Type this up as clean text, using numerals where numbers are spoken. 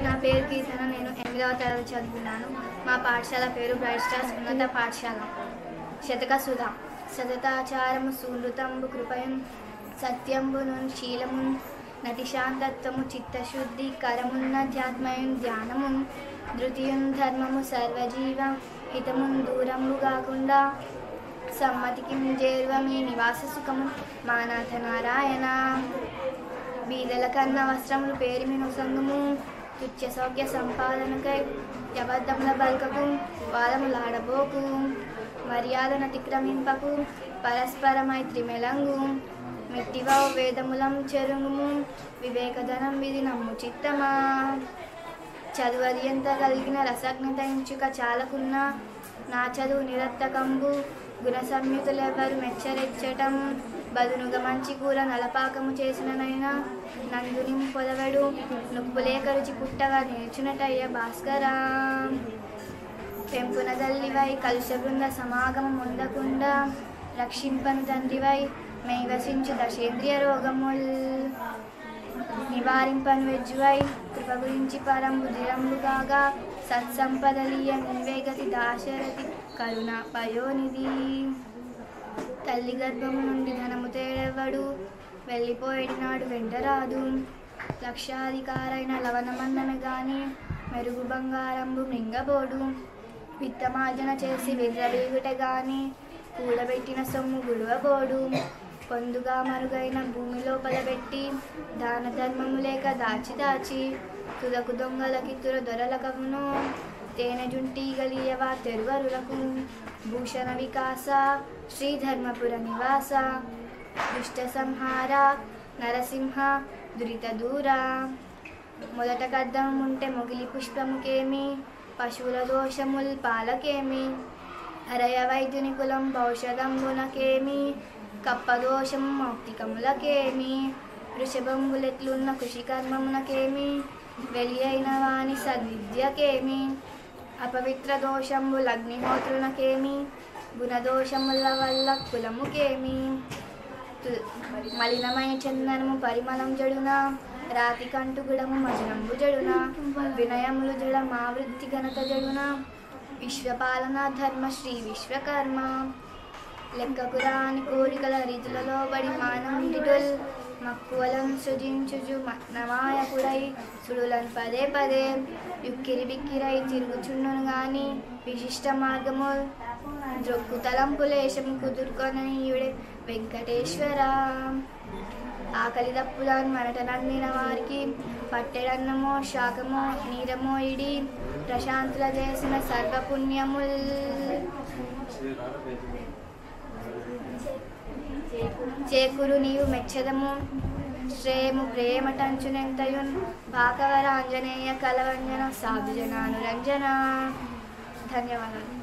నా పేరు కీర్తన. నేను 8వ తరగతి చదువుతున్నాను. మా పాఠశాల పేరు బ్రైట్ స్టార్స్ ఉన్నత పాఠశాల. శతక సుధా. సతతాచారము సూనృతంబు కృపయున్ సత్యంబునున్ శీలమున్ నటిశాంతత్వము చిత్తశుద్ధి కరమున్నధ్యాత్మయున్ ధ్యానమున్ ధృతియున్ ధర్మము సర్వజీవ హితమున్ దూరము కాకుండా సమ్మతికి చేరువ మీ నివాస సుఖము మానాథ నారాయణ. బీదల కన్న వస్త్రములు పేరిమి నొసంగుము తుచ్చ సౌఖ్య సంపాదనకై యబద్ధముల బల్కకు వాదములాడబోకు మర్యాదను అతిక్రమింపకు పరస్పర మైత్రి మెలంగు మెట్టివా వేదములం చెరుంగుము వివేకధనం విధి నమ్ము చిత్తమా. చదువది ఎంత కలిగిన రసజ్ఞత ఎంచుక చాలకున్న నా చదువు నిరత్తకంబు గుణ సంయుతులెవరు మెచ్చరెచ్చటం బదునుగా మంచి కూర నలపాకము చేసిననైనా నందుని పొదవడు నొప్పులేక రుచి పుట్టగా నేర్చునటయ్య భాస్కరా. పెంపున తల్లివై కలుష బృంద సమాగమం ఉండకుండా రక్షింపను తండ్రివై మైవసించు దశేంద్రియ రోగముల్ నివారింపను వెజ్జువై కృప గురించి పరంబు దిరంబు కాగా సత్సంపదలీయ నివేగతి దాశరథి కరుణ పయోనిధి. తల్లి గర్భము నుండి ధనము తేడెవ్వడు వెళ్ళిపోయేటినాడు వెంటరాదు. లక్షాధికారైన లవణమన్నమే గాని మెరుగు బంగారంబు మింగబోడు. విత్తమార్జన చేసి విర్రవీగుట గాని కూడబెట్టిన సొమ్ము గుడవబోడు. పొందుగా మరుగైన భూమి లోపల పెట్టి దాన ధర్మము లేక దాచి దాచి తుదకు దొంగలకితుర దొరలకమును తేనె జుంటీగలియవా తెరువరులకు. భూషణ వికాస శ్రీధర్మపుర నివాస దుష్ట సంహార నరసింహ దురిత దూర. మొదట కద్దం ఉంటే మొగిలి పుష్పముకేమి పశువుల దోషముల్ పాలకేమి హరయ వైద్యుని కులం భౌషధంబునకేమి కప్పదోషం మౌక్తికములకేమి వృషభంబులెట్లున్న కృషికర్మమునకేమి వెలి అయిన వాని సద్విద్యకేమి అపవిత్ర దోషంబుల అగ్నిహోత్రునకేమి గుణదోషముల వల్ల కులముకేమి మలినమైన చందనము పరిమళం జడున రాతి కంటు గుడము మజనంబు జడున వినయములు జడ మావృత్తి ఘనత జడున విశ్వపాలన ధర్మ శ్రీ విశ్వకర్మ. లెక్కకు రాని కోరికల రీతులలో బడి మానవుడిటుల్ మక్కువలను సృజించుజు నవాయకుడై సుడులను పదే పదే యుక్కిరి బిక్కిరై తిరుగుచుండును గాని విశిష్ట మార్గము ద్రొక్కు తలంపులేశము కుదుర్కొనీయుడే వెంకటేశ్వర. ఆకలి దప్పులను మరటనందిన వారికి పట్టెడన్నమో శాకమో నీరమో ఇడి ప్రశాంతుల చేసిన సర్వపుణ్యముల్ చేకురు నీవు మెచ్చదము శ్రేయము ప్రేమటంచునెంతయున్ భాకవర ఆంజనేయ కలవంజన సాధుజనానురంజన. ధన్యవాదాలు.